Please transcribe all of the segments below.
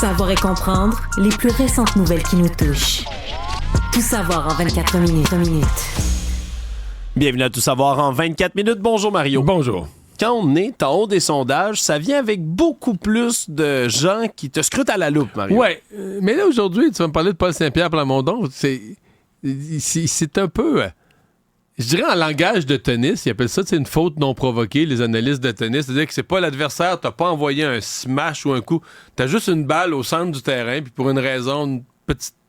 Savoir et comprendre les plus récentes nouvelles qui nous touchent. Tout savoir en 24 minutes. Bienvenue à Tout savoir en 24 minutes. Bonjour Mario. Bonjour. Quand on est en haut des sondages, ça vient avec beaucoup plus de gens qui te scrutent à la loupe, Mario. Ouais, mais là aujourd'hui, tu vas me parler de Paul Saint-Pierre Plamondon. C'est un peu, je dirais en langage de tennis, ils appellent ça une faute non provoquée, les analystes de tennis. C'est-à-dire que c'est pas l'adversaire, t'as pas envoyé un smash ou un coup, t'as juste une balle au centre du terrain, puis pour une raison,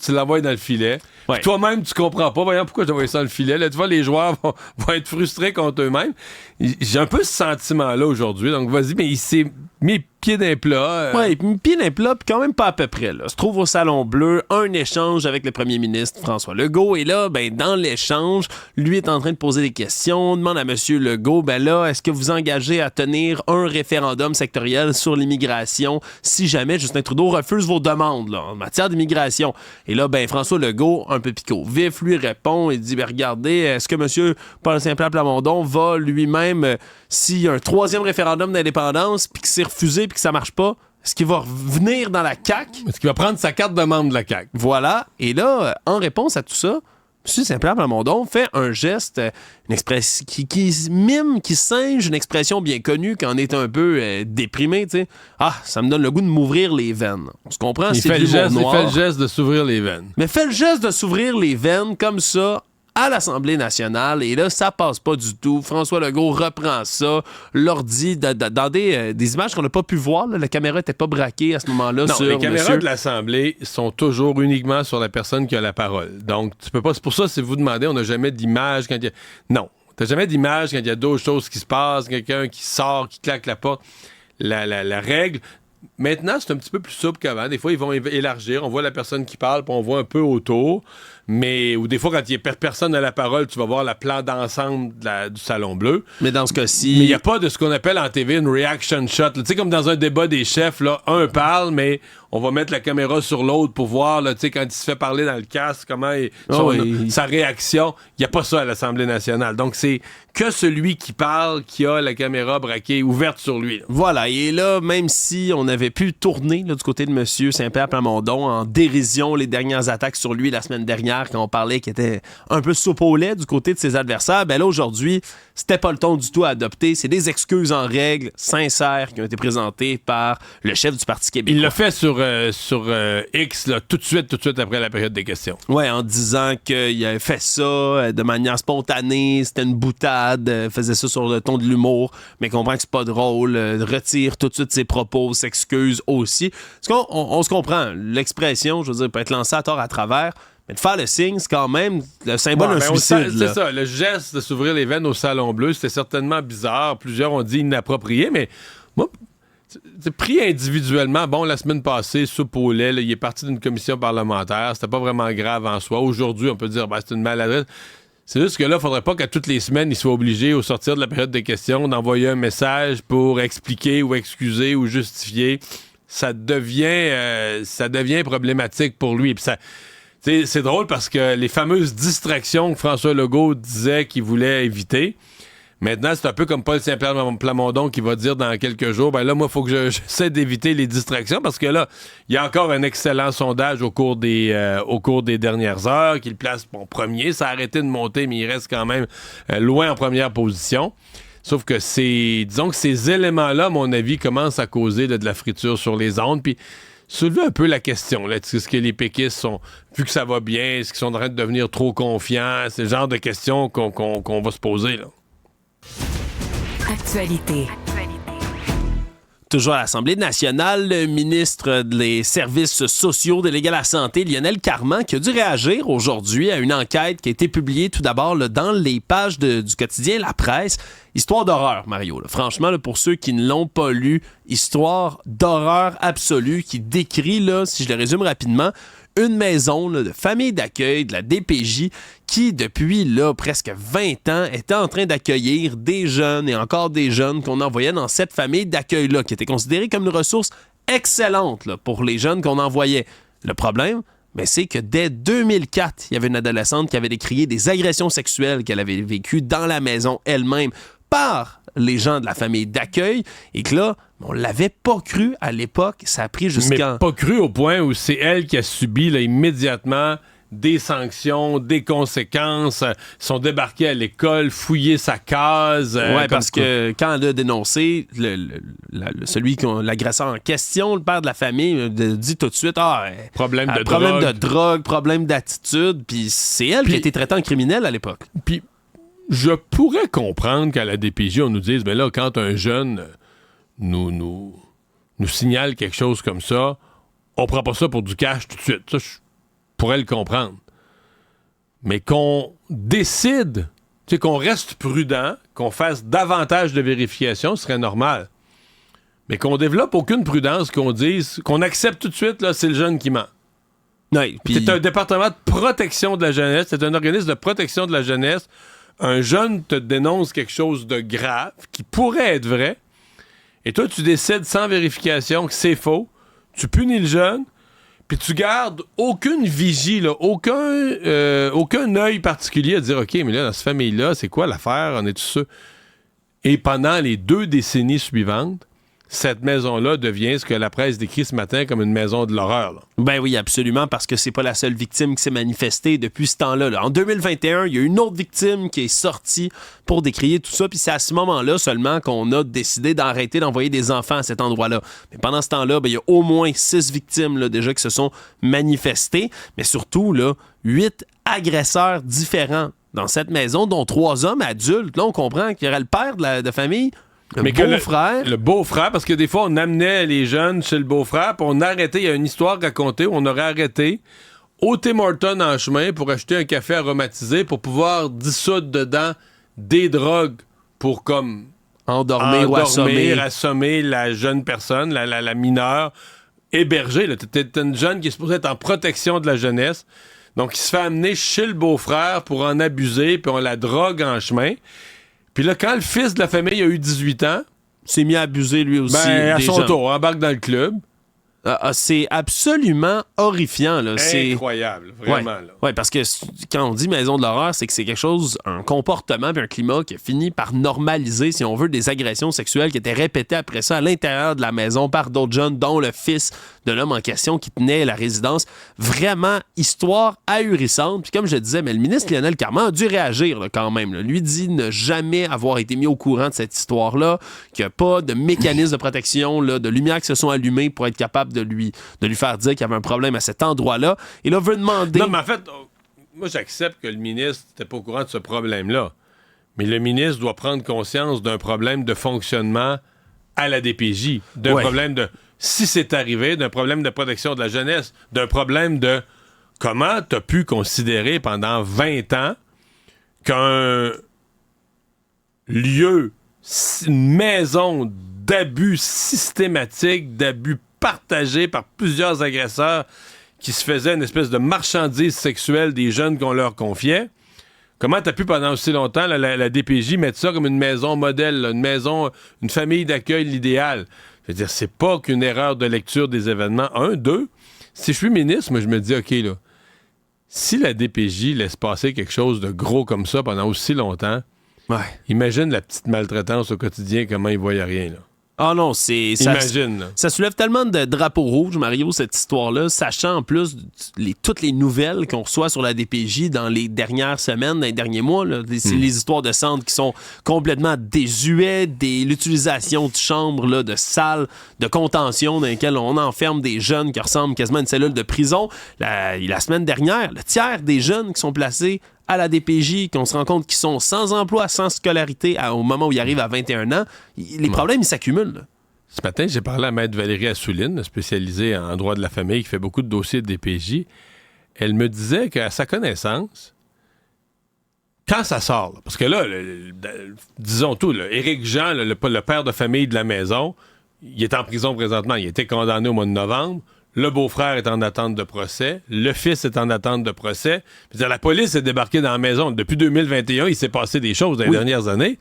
tu l'envoies dans le filet. Ouais. Puis toi-même, tu comprends pas. Voyons pourquoi j'ai envoyé ça dans le filet. Là, tu vois, les joueurs vont être frustrés contre eux-mêmes. J'ai un peu ce sentiment-là aujourd'hui. Donc, vas-y, mais il s'est mis pied d'un plat. Ouais, pied d'un plat, puis quand même pas à peu près. Là. Se trouve au Salon Bleu, un échange avec le premier ministre François Legault. Et là, dans l'échange, lui est en train de poser des questions. On demande à M. Legault, est-ce que vous engagez à tenir un référendum sectoriel sur l'immigration si jamais Justin Trudeau refuse vos demandes là, en matière d'immigration? Et là, François Legault, un peu picot vif, lui répond et dit, regardez, est-ce que M. Paul Saint-Pierre Plamondon va lui-même, s'il y a un troisième référendum d'indépendance, puis que c'est refusé, puis que ça marche pas, est-ce qu'il va revenir dans la CAQ? Est-ce qu'il va prendre sa carte de membre de la CAQ? Voilà. Et là, en réponse à tout ça, M. Saint-Pierre Plamondon fait un geste, une expression qui mime, qui singe une expression bien connue quand on est un peu déprimé, tu sais. Ah, ça me donne le goût de m'ouvrir les veines. On se comprend, Il c'est fait de l'humour noir. Il fait le geste de s'ouvrir les veines. Mais fait le geste de s'ouvrir les veines comme ça à l'Assemblée nationale, et là, ça passe pas du tout. François Legault reprend ça, leur dit dans des images qu'on n'a pas pu voir, là, la caméra était pas braquée à ce moment-là. Non, sur les caméras monsieur. de l'Assemblée sont toujours uniquement sur la personne qui a la parole. Donc, tu peux pas. C'est pour ça, si vous demandez, on n'a jamais d'image quand il y a. Non. T'as jamais d'image quand il y a d'autres choses qui se passent, quelqu'un qui sort, qui claque la porte. La règle. Maintenant, c'est un petit peu plus souple qu'avant. Des fois, ils vont élargir. On voit la personne qui parle, puis on voit un peu autour. Ou des fois, quand il n'y a personne à la parole, tu vas voir le plan d'ensemble du Salon Bleu. Mais dans ce cas-ci... Mais il n'y a pas de ce qu'on appelle en TV une reaction shot. Tu sais, comme dans un débat des chefs, là, un parle, mais on va mettre la caméra sur l'autre pour voir, là, tu sais, quand il se fait parler dans le casque, comment sa réaction. Il n'y a pas ça à l'Assemblée nationale. Donc, c'est que celui qui parle qui a la caméra braquée, ouverte sur lui. Là. Voilà. Et là, même si on avait pu tourner là, du côté de M. Saint-Pierre Plamondon en dérision les dernières attaques sur lui la semaine dernière, quand on parlait qu'il était un peu soupe au lait du côté de ses adversaires, là, aujourd'hui, c'était pas le ton du tout à adopter. C'est des excuses en règle sincères qui ont été présentées par le chef du Parti québécois. Il l'a fait sur X, là, tout de suite après la période des questions. Ouais, en disant qu'il avait fait ça de manière spontanée, c'était une boutade, faisait ça sur le ton de l'humour, mais comprend que c'est pas drôle, retire tout de suite ses propos, s'excuse aussi. Parce qu'on se comprend, l'expression, je veux dire, peut être lancée à tort à travers, mais de faire le signe, c'est quand même le symbole d'un suicide. C'est ça, le geste de s'ouvrir les veines au Salon Bleu, c'était certainement bizarre. Plusieurs ont dit inapproprié, mais moi, c'est pris individuellement. Bon, la semaine passée, soupe au lait, là, il est parti d'une commission parlementaire. C'était pas vraiment grave en soi. Aujourd'hui, on peut dire c'est une maladresse. C'est juste que là, il faudrait pas qu'à toutes les semaines, il soit obligé, au sortir de la période des questions, d'envoyer un message pour expliquer ou excuser ou justifier. Ça devient problématique pour lui. Puis c'est drôle parce que les fameuses distractions que François Legault disait qu'il voulait éviter, maintenant, c'est un peu comme Paul Saint-Pierre Plamondon qui va dire dans quelques jours, là, moi, il faut que j'essaie d'éviter les distractions parce que là, il y a encore un excellent sondage au cours des dernières heures qui le place premier. Ça a arrêté de monter, mais il reste quand même loin en première position. Sauf que disons que ces éléments-là, à mon avis, commencent à causer de la friture sur les ondes. Puis, soulever un peu la question, là, est-ce que les péquistes sont, vu que ça va bien, est-ce qu'ils sont en train de devenir trop confiants? C'est le genre de questions qu'on va se poser, là. Actualité. Toujours à l'Assemblée nationale, le ministre des Services sociaux délégué à la santé, Lionel Carman, qui a dû réagir aujourd'hui à une enquête qui a été publiée tout d'abord là, dans les pages du quotidien La Presse. Histoire d'horreur, Mario. Là. Franchement, là, pour ceux qui ne l'ont pas lu, histoire d'horreur absolue qui décrit, là, si je le résume rapidement, une maison là, de famille d'accueil de la DPJ qui, depuis là, presque 20 ans, était en train d'accueillir des jeunes et encore des jeunes qu'on envoyait dans cette famille d'accueil-là, qui était considérée comme une ressource excellente là, pour les jeunes qu'on envoyait. Le problème, c'est que dès 2004, il y avait une adolescente qui avait décrié des agressions sexuelles qu'elle avait vécues dans la maison elle-même par les gens de la famille d'accueil et que là, on l'avait pas cru à l'époque. Ça a pris jusqu'en... Mais pas cru au point où c'est elle qui a subi là, immédiatement des sanctions, des conséquences, sont débarqués à l'école, fouillé sa case. Oui, parce que quand elle a dénoncé l'agresseur en question, le père de la famille dit tout de suite problème de drogue, problème d'attitude, puis c'est elle qui a été traitée en criminel à l'époque. Puis je pourrais comprendre qu'à la DPJ, on nous dise, mais là, quand un jeune nous signale quelque chose comme ça, on prend pas ça pour du cash tout de suite. Ça, je pourrais le comprendre. Mais qu'on décide, qu'on reste prudent, qu'on fasse davantage de vérifications, ce serait normal. Mais qu'on développe aucune prudence, qu'on dise, qu'on accepte tout de suite, là, c'est le jeune qui ment. Oui, c'est un département de protection de la jeunesse, c'est un organisme de protection de la jeunesse. Un jeune te dénonce quelque chose de grave, qui pourrait être vrai, et toi, tu décides sans vérification que c'est faux, tu punis le jeune, puis tu gardes aucune vigie, là, aucun œil particulier à dire, OK, mais là, dans cette famille-là, c'est quoi l'affaire? On est tous sûr. Et pendant les 2 décennies suivantes, cette maison-là devient ce que la presse décrit ce matin comme une maison de l'horreur. Là. Ben oui, absolument, parce que c'est pas la seule victime qui s'est manifestée depuis ce temps-là. Là. En 2021, il y a une autre victime qui est sortie pour décrier tout ça, puis c'est à ce moment-là seulement qu'on a décidé d'arrêter d'envoyer des enfants à cet endroit-là. Mais pendant ce temps-là, il y a au moins 6 victimes là, déjà qui se sont manifestées, mais surtout là, 8 agresseurs différents dans cette maison, dont 3 hommes adultes. Là, on comprend qu'il y aurait le père de famille, beau-frère. Le beau-frère, parce que des fois, on amenait les jeunes chez le beau-frère, puis on arrêtait, il y a une histoire racontée où on aurait arrêté au Tim Hortons en chemin pour acheter un café aromatisé pour pouvoir dissoudre dedans des drogues pour comme endormir ou assommer la jeune personne, la mineure, hébergée. T'es une jeune qui est supposée être en protection de la jeunesse. Donc, il se fait amener chez le beau-frère pour en abuser, puis on la drogue en chemin. Puis là, quand le fils de la famille a eu 18 ans, s'est mis à abuser lui aussi. À son tour, embarque dans le club. C'est absolument horrifiant. Là. Incroyable, vraiment. Oui, parce que quand on dit maison de l'horreur, c'est que c'est quelque chose, un comportement puis un climat qui a fini par normaliser, si on veut, des agressions sexuelles qui étaient répétées après ça à l'intérieur de la maison par d'autres jeunes, dont le fils de l'homme en question qui tenait la résidence. Vraiment, histoire ahurissante. Puis comme je le disais, mais le ministre Lionel Carman a dû réagir là, quand même. Là. Lui dit ne jamais avoir été mis au courant de cette histoire-là, qu'il n'y a pas de mécanisme de protection, là, de lumière qui se sont allumées pour être capable de lui faire dire qu'il y avait un problème à cet endroit-là. Et là, veut demander... Non, mais en fait, moi, j'accepte que le ministre n'était pas au courant de ce problème-là. Mais le ministre doit prendre conscience d'un problème de fonctionnement à la DPJ, d'un problème de... Si c'est arrivé, d'un problème de protection de la jeunesse, d'un problème de... Comment tu as pu considérer pendant 20 ans qu'un lieu, une maison d'abus systématique, d'abus partagé par plusieurs agresseurs qui se faisaient une espèce de marchandise sexuelle des jeunes qu'on leur confiait. Comment t'as pu pendant aussi longtemps la DPJ mettre ça comme une maison modèle, là, une famille d'accueil l'idéal? Je veux dire, c'est pas qu'une erreur de lecture des événements. 1, 2, si je suis ministre, moi je me dis, OK, là, si la DPJ laisse passer quelque chose de gros comme ça pendant aussi longtemps, imagine la petite maltraitance au quotidien, comment ils voyaient rien, là. Ah non, ça soulève tellement de drapeaux rouges, Mario, cette histoire-là, sachant en plus toutes les nouvelles qu'on reçoit sur la DPJ dans les dernières semaines, dans les derniers mois. Là, c'est les histoires de centres qui sont complètement désuets, l'utilisation de chambres, là, de salles de contention dans lesquelles on enferme des jeunes qui ressemblent quasiment à une cellule de prison. La semaine dernière, le tiers des jeunes qui sont placés à la DPJ, qu'on se rend compte qu'ils sont sans emploi, sans scolarité au moment où ils arrivent à 21 ans, les problèmes, ils s'accumulent. Là. Ce matin, j'ai parlé à Maître Valérie Assouline, spécialisée en droit de la famille, qui fait beaucoup de dossiers de DPJ. Elle me disait qu'à sa connaissance, quand ça sort, là, parce que là, disons tout, là, Éric Jean, le père de famille de la maison, il est en prison présentement. Il a été condamné au mois de novembre. Le beau-frère est en attente de procès. Le fils est en attente de procès. C'est-à-dire, la police est débarquée dans la maison. Depuis 2021, il s'est passé des choses dans les dernières années.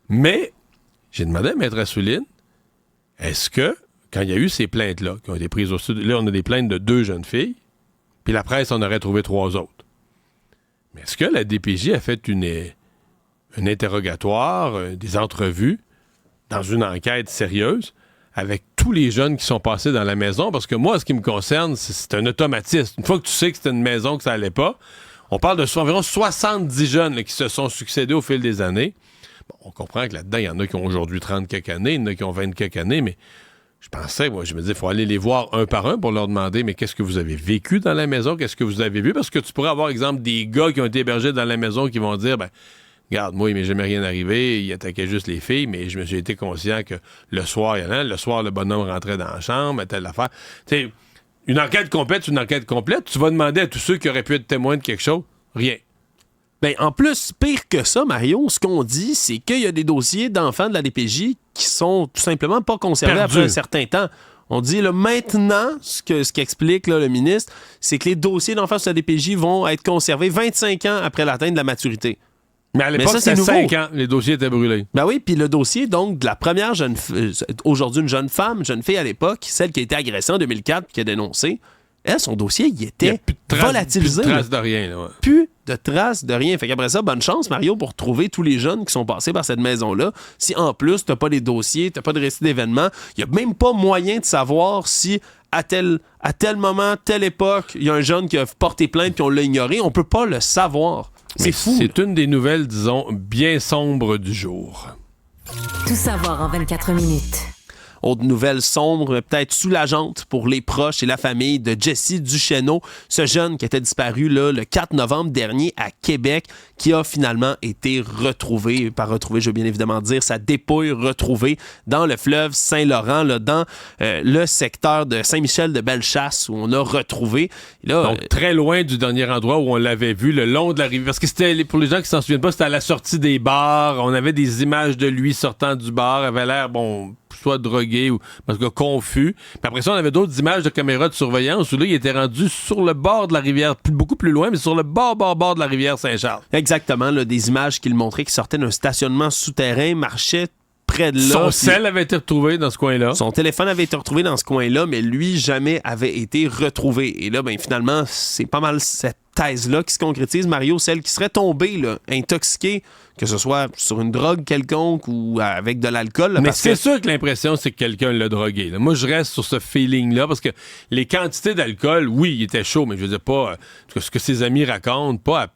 Mais j'ai demandé à Maître Assouline, est-ce que, quand il y a eu ces plaintes-là, qui ont été prises au sud, là, on a des plaintes de 2 jeunes filles, puis la presse en aurait trouvé 3 autres. Mais est-ce que la DPJ a fait une un interrogatoire, des entrevues, dans une enquête sérieuse, avec tous les jeunes qui sont passés dans la maison, parce que moi, ce qui me concerne, c'est un automatisme. Une fois que tu sais que c'était une maison que ça allait pas, on parle de environ 70 jeunes là, qui se sont succédés au fil des années. Bon, on comprend que là-dedans, il y en a qui ont aujourd'hui 30 quelques années, il y en a qui ont 20 quelques années, mais je me disais, il faut aller les voir un par un pour leur demander, mais qu'est-ce que vous avez vécu dans la maison? Qu'est-ce que vous avez vu? Parce que tu pourrais avoir, exemple, des gars qui ont été hébergés dans la maison qui vont dire, regarde, moi, il m'est jamais rien arrivé, il attaquait juste les filles, mais je me suis été conscient que le soir, le bonhomme rentrait dans la chambre, telle affaire. Tu sais, une enquête complète, tu vas demander à tous ceux qui auraient pu être témoins de quelque chose, rien. Ben, en plus, pire que ça, Mario, ce qu'on dit, c'est qu'il y a des dossiers d'enfants de la DPJ qui sont tout simplement pas conservés après un certain temps. On dit, là, maintenant, ce qu'explique là, le ministre, c'est que les dossiers d'enfants de la DPJ vont être conservés 25 ans après l'atteinte de la maturité. Mais à l'époque, c'était 5 ans, les dossiers étaient brûlés. Ben oui, puis le dossier, donc, de la première aujourd'hui une jeune fille à l'époque, celle qui a été agressée en 2004 qui a dénoncé, elle, son dossier, il était volatilisé. Plus de traces de rien. Là, ouais. Plus de traces de rien. Fait qu'après ça, bonne chance, Mario, pour trouver tous les jeunes qui sont passés par cette maison-là. Si, en plus, t'as pas les dossiers, t'as pas de récit d'événements, il y a même pas moyen de savoir si, à tel moment, telle époque, il y a un jeune qui a porté plainte puis on l'a ignoré. On peut pas le savoir. C'est fou. C'est une des nouvelles, disons, bien sombres du jour. Tout savoir en 24 minutes. Autre nouvelle sombre, mais peut-être soulageante pour les proches et la famille de Jesse Duchesneau, ce jeune qui était disparu là, le 4 novembre dernier à Québec, qui a finalement été retrouvé. Par retrouvé, je veux bien évidemment dire sa dépouille retrouvée dans le fleuve Saint-Laurent, là, dans le secteur de Saint-Michel-de-Bellechasse, où on a retrouvé. Là, donc, très loin du dernier endroit où on l'avait vu, le long de la rivière. Parce que c'était, pour les gens qui s'en souviennent pas, c'était à la sortie des bars. On avait des images de lui sortant du bar. Il avait l'air, soit drogué ou parce que confus. Puis après ça, on avait d'autres images de caméras de surveillance où là, il était rendu sur le bord de la rivière, beaucoup plus loin, mais sur le bord de la rivière Saint-Charles. Exactement, là, des images qu'il montrait qui sortaient d'un stationnement souterrain, marchaient près de là. Son sel avait été retrouvé dans ce coin-là. Son téléphone avait été retrouvé dans ce coin-là, mais lui, jamais avait été retrouvé. Et là, finalement, c'est pas mal cette thèse-là qui se concrétise, Mario, celle qui serait tombée, là, intoxiquée, que ce soit sur une drogue quelconque ou avec de l'alcool. Là, mais c'est sûr que l'impression, c'est que quelqu'un l'a drogué. Là. Moi, je reste sur ce feeling-là, parce que les quantités d'alcool, oui, il était chaud, mais je veux dire pas ce que ses amis racontent, pas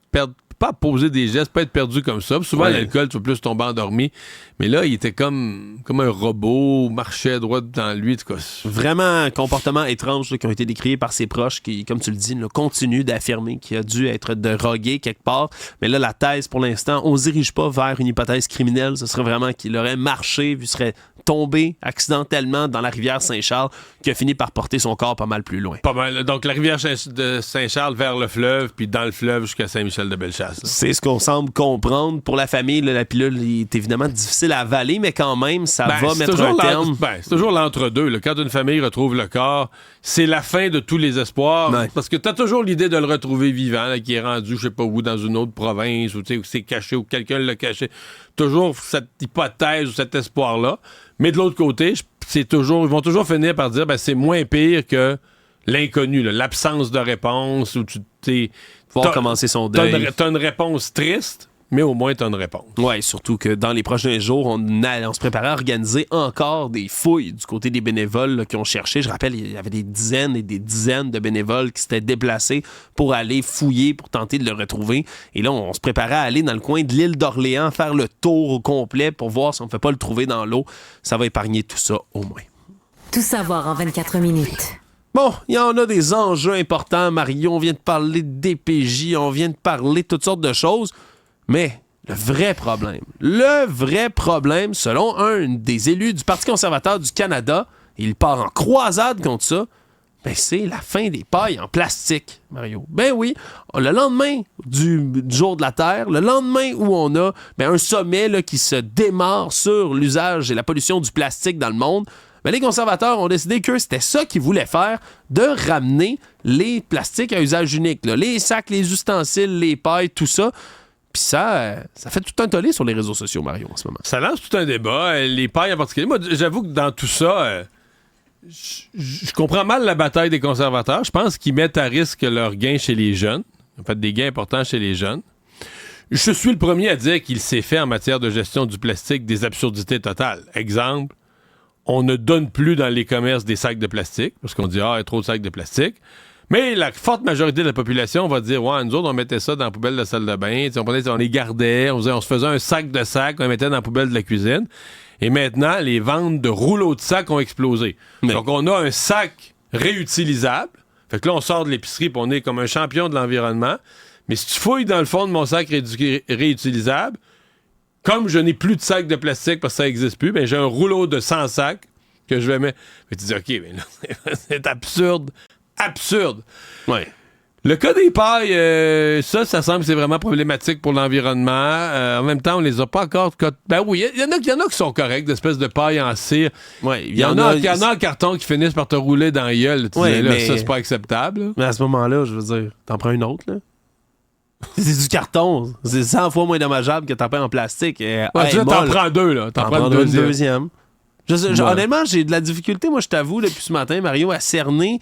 à poser des gestes, pas être perdu comme ça. Puis souvent, l'alcool, tu vas plus tomber endormi. Mais là, il était comme un robot, marchait droit dans lui. Vraiment un comportement étrange là, qui ont été décriés par ses proches qui, comme tu le dis, là, continuent d'affirmer qu'il a dû être drogué quelque part. Mais là, la thèse, pour l'instant, on ne se dirige pas vers une hypothèse criminelle. Ce serait vraiment qu'il aurait marché, puis serait tombé accidentellement dans la rivière Saint-Charles, qui a fini par porter son corps pas mal plus loin. Pas mal. Donc, la rivière de Saint-Charles vers le fleuve, puis dans le fleuve jusqu'à Saint-Michel-de-Bellechasse. Là. C'est ce qu'on semble comprendre. Pour la famille, là, la pilule est évidemment difficile à avaler, mais quand même, ça va mettre un terme. C'est toujours l'entre-deux. Là. Quand une famille retrouve le corps, c'est la fin de tous les espoirs. Ouais. Parce que t'as toujours l'idée de le retrouver vivant, là, qui est rendu, je sais pas où, dans une autre province, où c'est caché, ou quelqu'un l'a caché. Toujours cette hypothèse ou cet espoir-là. Mais de l'autre côté, ils vont toujours finir par dire c'est moins pire que l'inconnu, là, l'absence de réponse, où pouvoir commencer son deuil. T'as une réponse triste, mais au moins t'as une réponse. Oui, surtout que dans les prochains jours, on se préparait à organiser encore des fouilles du côté des bénévoles là, qui ont cherché. Je rappelle, il y avait des dizaines et des dizaines de bénévoles qui s'étaient déplacés pour aller fouiller, pour tenter de le retrouver. Et là, on se préparait à aller dans le coin de l'île d'Orléans, faire le tour au complet pour voir si on ne peut pas le trouver dans l'eau. Ça va épargner tout ça au moins. Tout savoir en 24 minutes. Bon, il y en a des enjeux importants, Mario. On vient de parler de DPJ, on vient de parler de toutes sortes de choses. Mais le vrai problème, selon un des élus du Parti conservateur du Canada, il part en croisade contre ça, c'est la fin des pailles en plastique, Mario. Ben oui, le lendemain du jour de la Terre, le lendemain où on a un sommet là, qui se démarre sur l'usage et la pollution du plastique dans le monde, les conservateurs ont décidé que c'était ça qu'ils voulaient faire, de ramener les plastiques à usage unique. Là. Les sacs, les ustensiles, les pailles, tout ça. Puis ça fait tout un tollé sur les réseaux sociaux, Mario, en ce moment. Ça lance tout un débat. Les pailles en particulier. Moi, j'avoue que dans tout ça, je comprends mal la bataille des conservateurs. Je pense qu'ils mettent à risque leurs gains chez les jeunes. En fait, des gains importants chez les jeunes. Je suis le premier à dire qu'il s'est fait en matière de gestion du plastique des absurdités totales. Exemple, on ne donne plus dans les commerces des sacs de plastique, parce qu'on dit, il y a trop de sacs de plastique. Mais la forte majorité de la population va dire, ouais, nous autres, on mettait ça dans la poubelle de la salle de bain, on les gardait, on se faisait un sac de sacs, on les mettait dans la poubelle de la cuisine. Et maintenant, les ventes de rouleaux de sacs ont explosé. Mais... Donc, on a un sac réutilisable. Fait que là, on sort de l'épicerie et on est comme un champion de l'environnement. Mais si tu fouilles dans le fond de mon sac réutilisable, comme je n'ai plus de sac de plastique parce que ça n'existe plus, ben j'ai un rouleau de 100 sacs que je vais mettre. Mais tu dis, OK, mais là, c'est absurde. Absurde. Ouais. Le cas des pailles, ça semble que c'est vraiment problématique pour l'environnement. En même temps, on les a pas encore... Ben oui, il y en a qui sont corrects, d'espèces de pailles en cire. Ouais, il y en a en carton qui finissent par te rouler dans la gueule. Tu dis, là, ça, c'est pas acceptable. Là. Mais à ce moment-là, je veux dire, t'en prends une autre, là. C'est du carton. C'est 100 fois moins dommageable que t'en prends en plastique. Ouais, t'en prends deux, là. T'en prends une deuxième. Honnêtement, j'ai de la difficulté, moi, je t'avoue, depuis ce matin, Mario, à cerner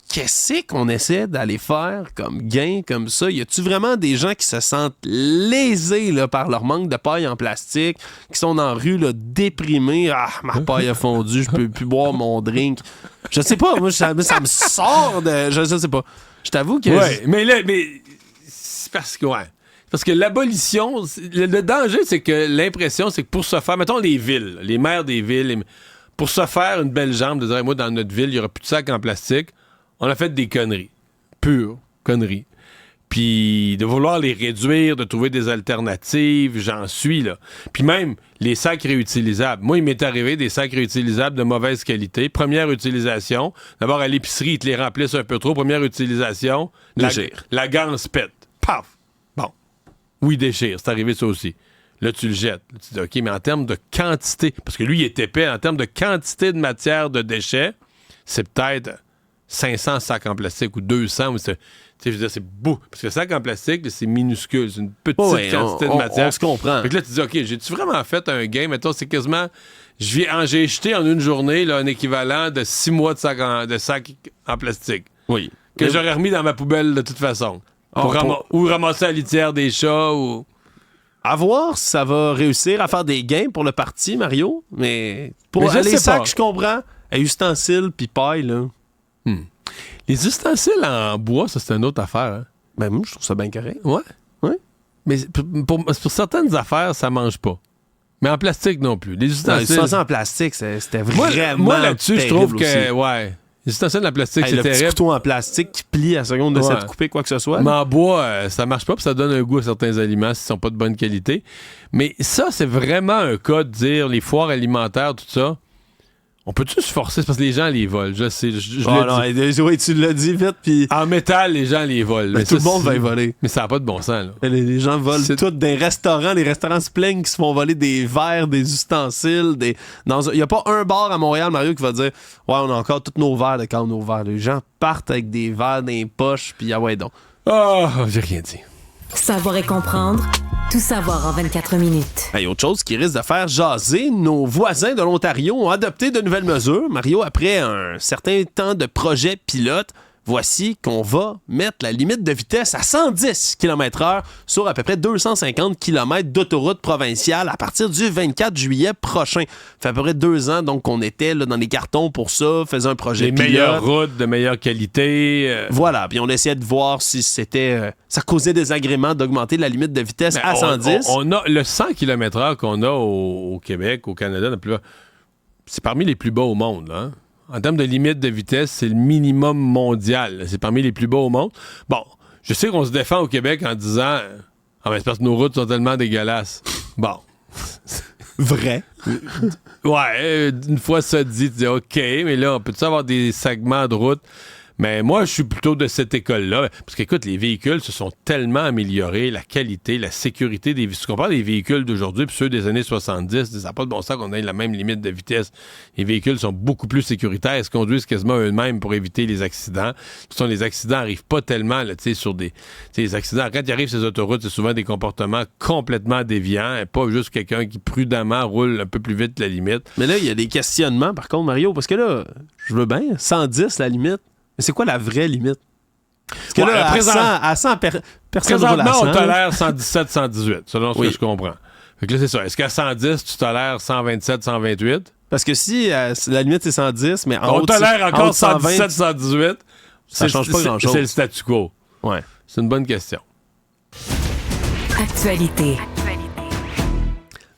qu'est-ce qu'on essaie d'aller faire comme gain, comme ça. Y a-tu vraiment des gens qui se sentent lésés là, par leur manque de paille en plastique, qui sont dans la rue là, déprimés? Ah, ma paille a fondu, je peux plus boire mon drink. Je sais pas, moi, ça me sort de... Je sais pas. Je t'avoue que... Ouais, mais c'est parce que... Ouais. Parce que l'abolition, le danger, c'est que l'impression, c'est que pour se faire... Mettons les villes, les maires des villes, pour se faire une belle jambe, de dire, moi, dans notre ville, il n'y aura plus de sacs en plastique, on a fait des conneries. Pures conneries. Puis de vouloir les réduire, de trouver des alternatives, j'en suis, là. Puis même, les sacs réutilisables. Moi, il m'est arrivé des sacs réutilisables de mauvaise qualité. Première utilisation. D'abord, à l'épicerie, ils te les remplissent un peu trop. Première utilisation, la ganse pète. Paf! Bon. Oui, déchire. C'est arrivé ça aussi. Là, tu le jettes. Là, tu dis, OK, mais en termes de quantité, parce que lui, il est épais, en termes de quantité de matière de déchets, c'est peut-être 500 sacs en plastique ou 200. Ou je veux dire, c'est beau. Parce que le sac en plastique, là, c'est minuscule. C'est une petite quantité de matière. On se comprend. Fait que là, tu dis, OK, j'ai-tu vraiment fait un gain? Mettons, c'est quasiment... J'ai jeté en une journée là, un équivalent de 6 mois de sacs en plastique. Oui. Que j'aurais remis dans ma poubelle de toute façon. Ou ramasser à la litière des chats ou... À voir si ça va réussir à faire des gains pour le parti, Mario. Mais pour les sacs, je comprends. À ustensiles puis paille, là. Les ustensiles en bois, ça, c'est une autre affaire. Hein? Ben, moi, je trouve ça bien correct. Ouais. Mais pour certaines affaires, ça mange pas. Mais en plastique non plus. Les ustensiles en plastique, c'était vraiment moi là-dessus, je trouve que... aussi. Ouais. Les ustensiles en plastique, c'est le terrible. Le petit couteau en plastique qui plie à la seconde de s'être coupé quoi que ce soit. Mais en bois, ça marche pas, puis ça donne un goût à certains aliments s'ils sont pas de bonne qualité. Mais ça, c'est vraiment un cas de dire les foires alimentaires, tout ça. On peut-tu se forcer? C'est parce que les gens les volent. Je sais. Oui, tu l'as dit vite. Puis en métal, les gens les volent. Mais tout le monde va y voler. Mais ça n'a pas de bon sens. Là. Les gens volent tout des restaurants. Les restaurants se plaignent qu'ils se font voler des verres, des ustensiles. Il n'y a pas un bar à Montréal, Mario, qui va dire « Ouais, on a encore tous nos verres de quand on a ouvert. » Les gens partent avec des verres dans les poches. Puis ah ouais, donc. Oh, j'ai rien dit. Savoir et comprendre. Tout savoir en 24 minutes. Hey, autre chose qui risque de faire jaser, nos voisins de l'Ontario ont adopté de nouvelles mesures. Mario, après un certain temps de projet pilote, voici qu'on va mettre la limite de vitesse à 110 km/h sur à peu près 250 km d'autoroute provinciale à partir du 24 juillet prochain. Ça fait à peu près 2 ans donc qu'on était là, dans les cartons pour ça, faisait un projet pilote. Les meilleures routes, de meilleure qualité. Voilà, puis on essayait de voir si c'était... ça causait des agréments d'augmenter la limite de vitesse à 110. On a le 100 km/h qu'on a au Québec, au Canada, c'est parmi les plus bas au monde, là, hein? En termes de limite de vitesse, c'est le minimum mondial. C'est parmi les plus bas au monde. Bon, je sais qu'on se défend au Québec en disant « Ah, mais c'est parce que nos routes sont tellement dégueulasses. » Bon. Vrai. Ouais, une fois ça dit, tu dis « OK, mais là, on peut-tu avoir des segments de route? » Mais moi, je suis plutôt de cette école-là. Parce qu'écoute, les véhicules se sont tellement améliorés, la qualité, la sécurité des véhicules. Si on compare les véhicules d'aujourd'hui puis ceux des années 70, ça n'a pas de bon sens qu'on ait la même limite de vitesse. Les véhicules sont beaucoup plus sécuritaires, ils se conduisent quasiment eux-mêmes pour éviter les accidents. Les accidents n'arrivent pas tellement là, sur des accidents. Quand ils arrivent sur ces autoroutes, c'est souvent des comportements complètement déviants, et pas juste quelqu'un qui prudemment roule un peu plus vite que la limite. Mais là, il y a des questionnements, par contre, Mario, parce que là, je veux bien, 110 la limite. Mais c'est quoi la vraie limite? Parce que là, à 100 personnes roulent à présentement, 100. on tolère 117, 118, selon ce que je comprends. Fait que là, c'est ça. Est-ce qu'à 110, tu tolères 127, 128? Parce que si la limite, c'est 110, mais en haut on tolère encore 120, 117, 118. ça change pas grand-chose. C'est le statu quo. Ouais. C'est une bonne question. Actualité.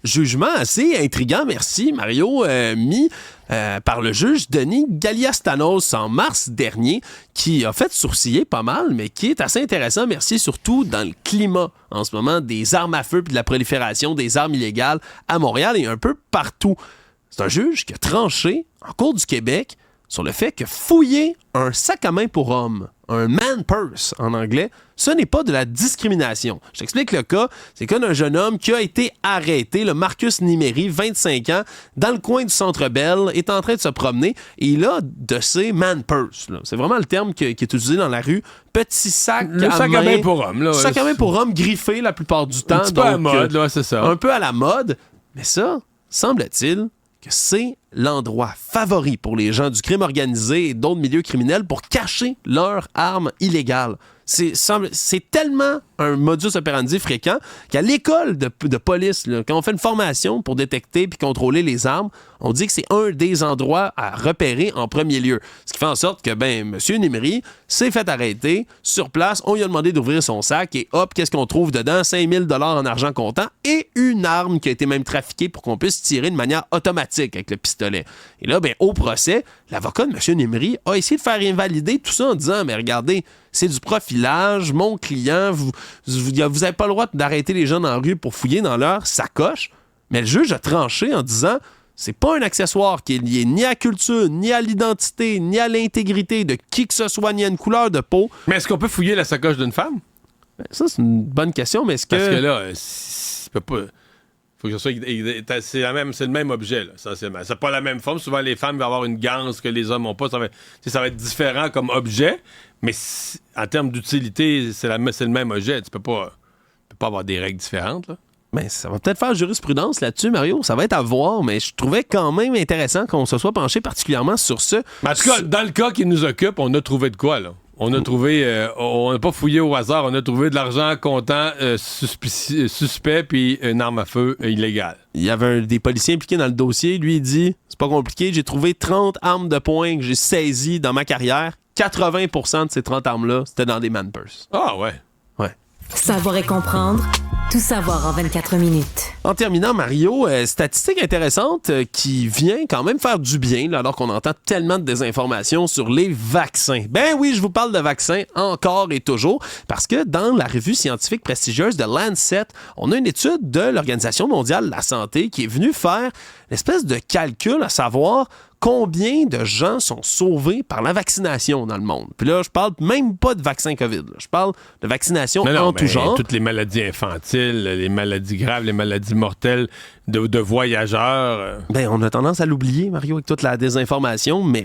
Jugement assez intriguant, merci Mario, mis par le juge Denis Galliastanos en mars dernier, qui a fait sourciller pas mal, mais qui est assez intéressant, merci, surtout dans le climat en ce moment des armes à feu puis de la prolifération des armes illégales à Montréal et un peu partout. C'est un juge qui a tranché en Cour du Québec sur le fait que fouiller un sac à main pour homme, un man purse en anglais, ce n'est pas de la discrimination. Je t'explique le cas. C'est le cas d'un jeune homme qui a été arrêté, le Marcus Niméry, 25 ans, dans le coin du Centre Bell, est en train de se promener et il a de ces man purse. Là. C'est vraiment le terme qui est utilisé dans la rue. Petit sac le à sac main. à main pour homme. Là, sac à main pour homme griffé la plupart du temps. Un petit peu à la mode, là, c'est ça. Un peu à la mode. Mais ça, semble-t-il, que c'est l'endroit favori pour les gens du crime organisé et d'autres milieux criminels pour cacher leurs armes illégales. C'est tellement un modus operandi fréquent qu'à l'école de police, là, quand on fait une formation pour détecter puis contrôler les armes, on dit que c'est un des endroits à repérer en premier lieu. Ce qui fait en sorte que, M. Niméry s'est fait arrêter sur place. On lui a demandé d'ouvrir son sac et hop, qu'est-ce qu'on trouve dedans? 5 000 $ en argent comptant et une arme qui a été même trafiquée pour qu'on puisse tirer de manière automatique avec le pistolet. Et là, au procès, l'avocat de M. Niméry a essayé de faire invalider tout ça en disant, mais regardez, c'est du profilage, mon client, vous n'avez pas le droit d'arrêter les gens dans la rue pour fouiller dans leur sacoche. Mais le juge a tranché en disant, c'est pas un accessoire qui est lié ni à la culture, ni à l'identité, ni à l'intégrité de qui que ce soit, ni à une couleur de peau. Mais est-ce qu'on peut fouiller la sacoche d'une femme? Ça, c'est une bonne question, mais est-ce que... Parce que là, il peut pas... Faut que ce soit... C'est le même objet, là, essentiellement. C'est pas la même forme. Souvent, les femmes vont avoir une ganse que les hommes n'ont pas. Ça va être différent comme objet, mais en termes d'utilité, c'est le même objet. Tu peux pas avoir des règles différentes, là. Ben, ça va peut-être faire jurisprudence là-dessus, Mario. Ça va être à voir, mais je trouvais quand même intéressant qu'on se soit penché particulièrement sur ça. Mais en tout cas, dans le cas qui nous occupe, on a trouvé de quoi, là? On a trouvé... on n'a pas fouillé au hasard. On a trouvé de l'argent comptant suspect puis une arme à feu illégale. Il y avait des policiers impliqués dans le dossier. Lui, il dit, c'est pas compliqué, j'ai trouvé 30 armes de poing que j'ai saisies dans ma carrière. 80% de ces 30 armes-là, c'était dans des man purse. Ah ouais. Ouais. Savoir et comprendre, tout savoir en 24 minutes. En terminant, Mario, statistique intéressante qui vient quand même faire du bien, là, alors qu'on entend tellement de désinformation sur les vaccins. Ben oui, je vous parle de vaccins encore et toujours, parce que dans la revue scientifique prestigieuse de Lancet, on a une étude de l'Organisation mondiale de la santé qui est venue faire une espèce de calcul à savoir combien de gens sont sauvés par la vaccination dans le monde. Puis là, je parle même pas de vaccin COVID. Là. Je parle de vaccination en tout genre. Toutes les maladies infantiles, les maladies graves, les maladies mortelles de voyageurs. On a tendance à l'oublier, Mario, avec toute la désinformation, mais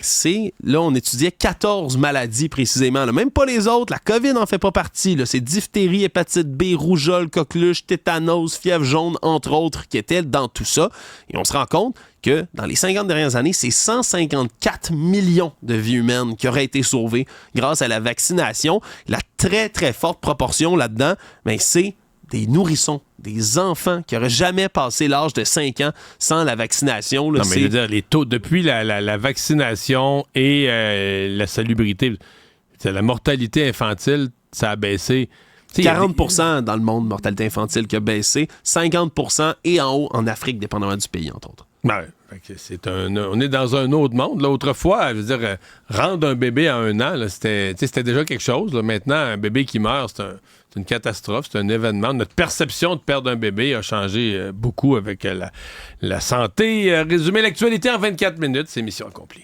là, on étudiait 14 maladies précisément. Là. Même pas les autres. La COVID n'en fait pas partie. Là. C'est diphtérie, hépatite B, rougeole, coqueluche, tétanos, fièvre jaune, entre autres, qui étaient dans tout ça. Et on se rend compte que dans les 50 dernières années, c'est 154 millions de vies humaines qui auraient été sauvées grâce à la vaccination. La très, très forte proportion là-dedans, c'est des nourrissons, des enfants qui n'auraient jamais passé l'âge de 5 ans sans la vaccination. Là, non, mais je veux dire, les taux, depuis la vaccination et la salubrité, la mortalité infantile, ça a baissé. 40% dans le monde, mortalité infantile qui a baissé, 50% et en haut en Afrique, dépendamment du pays, entre autres. Ben, on est dans un autre monde. Là, autrefois, je veux dire, rendre un bébé à 1 an, là, c'était déjà quelque chose. Là. Maintenant, un bébé qui meurt, c'est une catastrophe, c'est un événement. Notre perception de perdre un bébé a changé beaucoup avec la santé. Résumer l'actualité en 24 minutes, c'est mission accomplie.